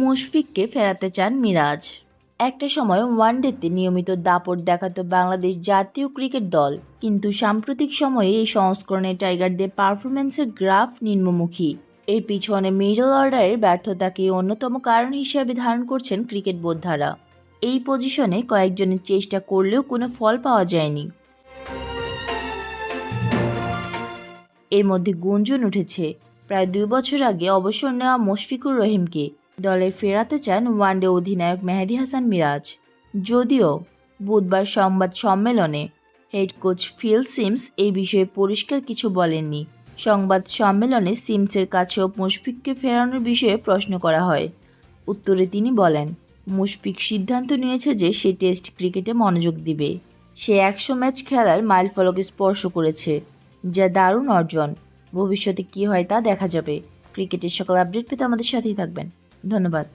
মুশফিককে ফেরাতে চান মিরাজ। একটা সময় ওয়ানডেতে নিয়মিত দাপট দেখাতো বাংলাদেশ জাতীয় ক্রিকেট দল, কিন্তু সাম্প্রতিক সময়ে এই সংস্করণে টাইগারদের পারফরম্যান্সের গ্রাফ নিম্নমুখী। এর পিছনে মিডল অর্ডারের ব্যর্থতাকে অন্যতম কারণ হিসেবে ধারণ করছেন ক্রিকেট বোদ্ধারা। এই পজিশনে কয়েকজনের চেষ্টা করলেও কোনো ফল পাওয়া যায়নি। এর মধ্যে গুঞ্জন উঠেছে, প্রায় 2 বছর আগে অবসর নেওয়া মুশফিকুর রহিমকে দলে ফেরাতে চান ওয়ানডে অধিনায়ক মেহেদী হাসান মিরাজ। যদিও বুধবার সংবাদ সম্মেলনে হেড কোচ ফিল সিমস এই বিষয়ে পরিষ্কার কিছু বলেননি। সংবাদ সম্মেলনে সিমসের কাছেও মুশফিককে ফেরানোর বিষয়ে প্রশ্ন করা হয়। উত্তরে তিনি বলেন, মুশফিক সিদ্ধান্ত নিয়েছে যে সে টেস্ট ক্রিকেটে মনোযোগ দিবে। সে 100 ম্যাচ খেলার মাইলফলক স্পর্শ করেছে, যা দারুণ অর্জন। ভবিষ্যতে কী হয় তা দেখা যাবে। ক্রিকেটের সকল আপডেট পেতে আমাদের সাথেই থাকবেন। ধন্যবাদ।